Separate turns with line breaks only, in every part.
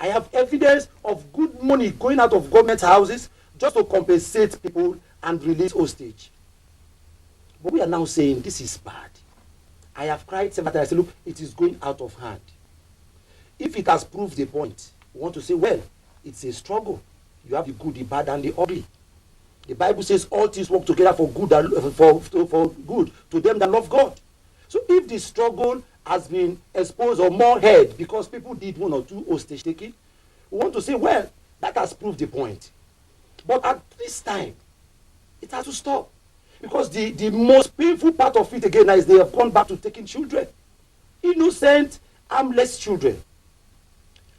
I have evidence of good money going out of government houses just to compensate people and release hostage. But we are now saying this is bad. I have cried several times. I say, look, it is going out of hand. If it has proved the point, we want to say, well, it's a struggle. You have the good, the bad, and the ugly. The Bible says all things work together for good, for good to them that love God. So if the struggle has been exposed or more heard because people did 1 or 2 hostage taking, we want to say, well, that has proved the point. But at this time, it has to stop. Because the most painful part of it again is they have gone back to taking children. Innocent, harmless children.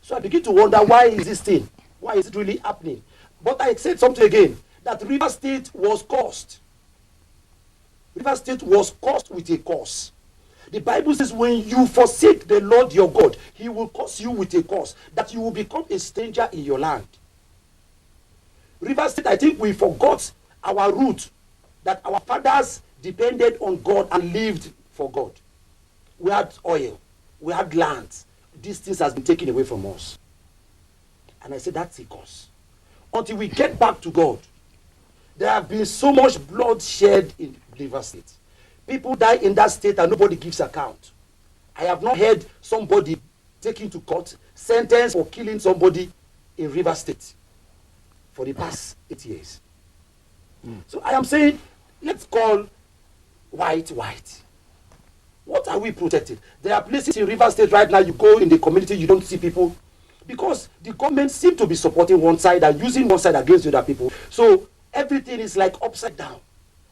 So I begin to wonder, why is this thing? Why is it really happening? But I said something again, that River State was cursed. River State was cursed with a curse. The Bible says when you forsake the Lord your God, he will curse you with a curse, that you will become a stranger in your land. River State, I think we forgot our root, that our fathers depended on God and lived for God. We had oil, we had lands. These things has been taken away from us. And I said, that's a curse. Until we get back to God, there have been so much blood shed in River State. People die in that state and nobody gives account. I have not heard somebody taken to court, sentenced for killing somebody in River State for the past 8 years. So I am saying, let's call white. What are we protecting? There are places in River State right now, you go in the community, you don't see people. Because the government seems to be supporting one side and using one side against the other people. So everything is like upside down.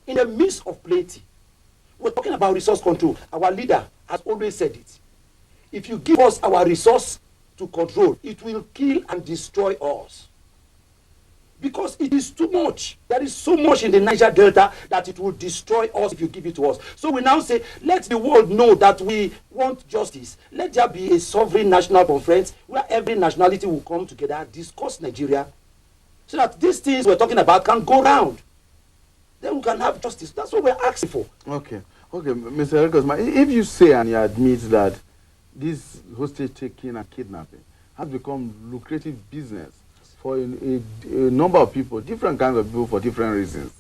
In the midst of plenty. We're talking about resource control. Our leader has always said it. If you give us our resource to control, it will kill and destroy us. Because it is too much. There is so much in the Niger Delta that it will destroy us if you give it to us. So we now say, let the world know that we want justice. Let there be a sovereign national conference where every nationality will come together, discuss Nigeria, so that these things we're talking about can go round. Then we can have justice. That's what we're asking for.
Okay, Mr. Erekosima, if you say and you admit that this hostage taking and kidnapping has become lucrative business for a number of people, different kinds of people for different reasons,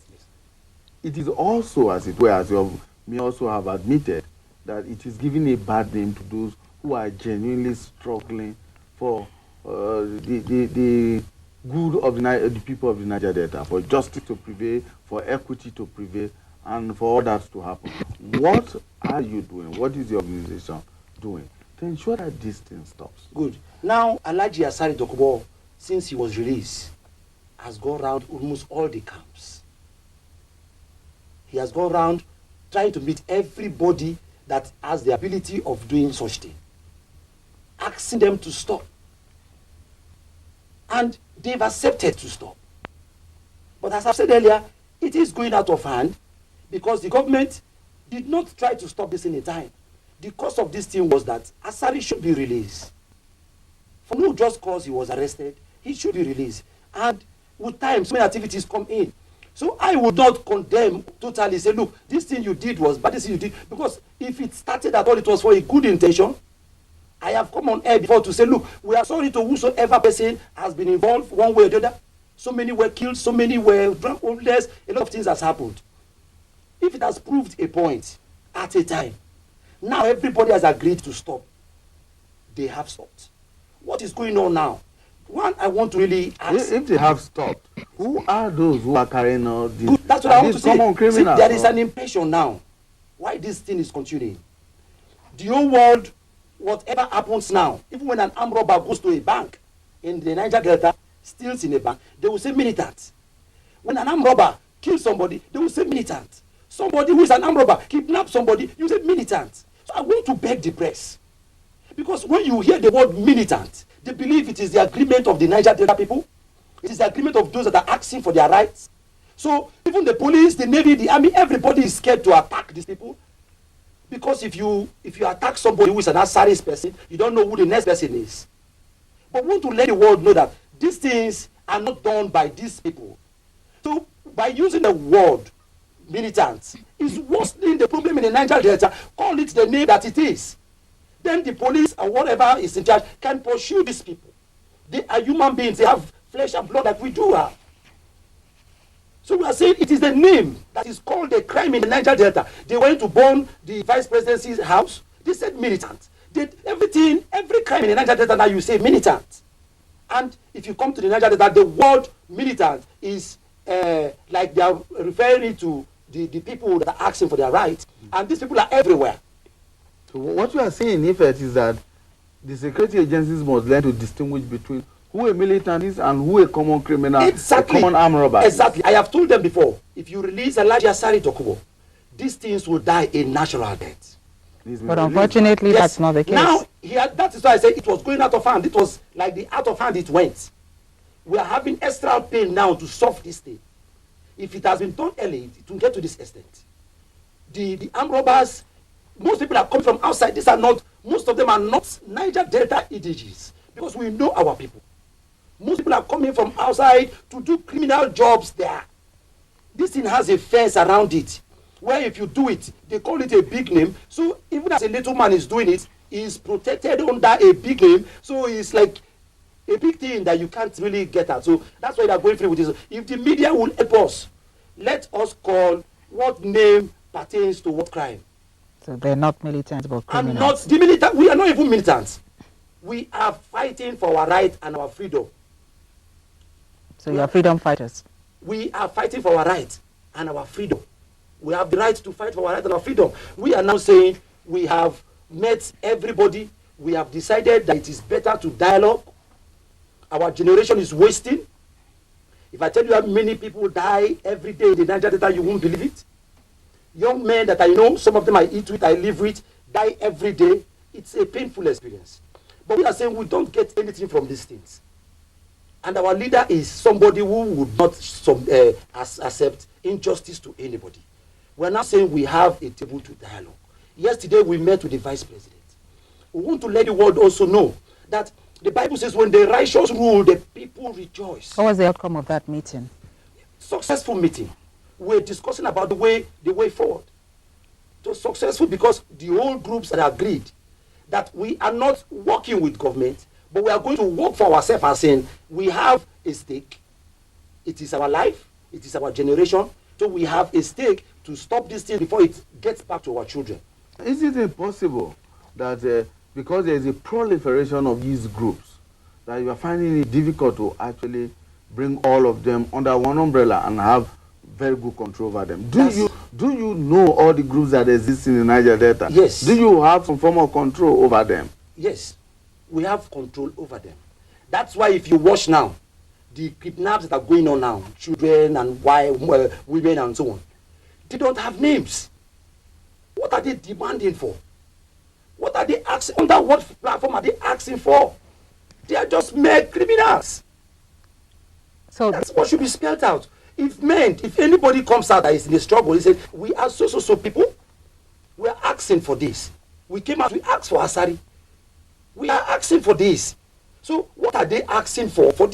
it is also, as it were, as you may also have admitted, that it is giving a bad name to those who are genuinely struggling for the good of the people of the Niger Delta, for justice to prevail, for equity to prevail, and for all that to happen. What are you doing? What is the organization doing to ensure that this thing stops?
Good. Now, Alhaji Asari Dokubo, since he was released, has gone around almost all the camps. He has gone around trying to meet everybody that has the ability of doing such thing, asking them to stop. And they've accepted to stop. But as I said earlier, it is going out of hand because the government did not try to stop this in a time. The cause of this thing was that Asari should be released. For no just cause he was arrested, he should be released. And with time, so many activities come in. So I would not condemn totally, say, look, this thing you did was bad, this thing you did. Because if it started at all, it was for a good intention. I have come on air before to say, look, we are sorry to whosoever person has been involved one way or the other. So many were killed, so many were drunk, homeless, a lot of things has happened. If it has proved a point at a time, now everybody has agreed to stop. They have stopped. What is going on now? One, I want to really ask.
If they have stopped, who are those who are carrying out this?
Good, that's what I want to say. See, there is
or?
an impression now. Why this thing is continuing? The whole world, whatever happens now, even when an armed robber goes to a bank in the Niger Delta, steals in a bank, they will say militant. When an armed robber kills somebody, they will say militant. Somebody who is an armed robber kidnaps somebody, you say militant. So I want to beg the press. Because when you hear the word militant, they believe it is the agreement of the Niger Delta people. It is the agreement of those that are asking for their rights. So even the police, the Navy, the Army, everybody is scared to attack these people. Because if you attack somebody who is an Asari's person, you don't know who the next person is. But we want to let the world know that these things are not done by these people. So by using the word militants, is worsening the problem in the Niger Delta. Call it the name that it is. Then the police or whatever is in charge can pursue these people. They are human beings. They have flesh and blood like we do have. So we are saying it is the name that is called a crime in the Niger Delta. They went to burn the vice presidency's house. They said militant. Every crime in the Niger Delta now you say militant. And if you come to the Niger Delta, the word militant is like they are referring to the people that are asking for their rights. And these people are everywhere.
So what you are saying, in effect, is that the security agencies must learn to distinguish between who a militant is and who a common criminal,
exactly.
a common armed robber.
Exactly. I have told them before, if you release Elijah Sari Dokubo, these things will die a natural death.
But unfortunately, that's not the case.
Now, that is why I said it was going out of hand. It was like the out of hand it went. We are having extra pain now to solve this thing. If it has been done early, it will get to this extent. The armed robbers, most people are coming from outside. Most of them are not Niger Delta EDGs, because we know our people. Most people are coming from outside to do criminal jobs there. This thing has a fence around it, where if you do it, they call it a big name. So even as a little man is doing it, he is protected under a big name. So it's like a big thing that you can't really get at. So that's why they are going through with this. If the media will help us, let us call what name pertains to what crime.
So they're not militants, but criminals.
And not the militant. We are not even militants. We are fighting for our right and our freedom.
So you are freedom fighters.
We are fighting for our right and our freedom. We have the right to fight for our right and our freedom. We are now saying we have met everybody. We have decided that it is better to dialogue. Our generation is wasting. If I tell you how many people die every day in the Niger Delta, you won't believe it. Young men that I know, some of them I eat with, I live with, die every day. It's a painful experience. But we are saying we don't get anything from these things. And our leader is somebody who would not accept injustice to anybody. We're now saying we have a table to dialogue. Yesterday we met with the vice president. We want to let the world also know that the Bible says when the righteous rule, the people rejoice.
What was the outcome of that meeting?
Successful meeting. We're discussing about the way forward. It was successful because the whole groups had agreed that we are not working with government, but we are going to work for ourselves and saying we have a stake. It is our life. It is our generation. So we have a stake to stop this thing before it gets back to our children.
Is it impossible that because there is a proliferation of these groups, that you are finding it difficult to actually bring all of them under one umbrella and have very good control over them? Do you know all the groups that exist in the Niger Delta?
Yes.
Do you have some form of control over them?
Yes, we have control over them. That's why if you watch now, the kidnaps that are going on now, children and women and so on, they don't have names. What are they demanding for? What are they asking? Under what platform are they asking for? They are just mere criminals. So that's what should be spelled out. If anybody comes out that is in a struggle, he said, we are so people, we are asking for this. We came out, we asked for Asari. We are asking for this. So what are they asking for? For this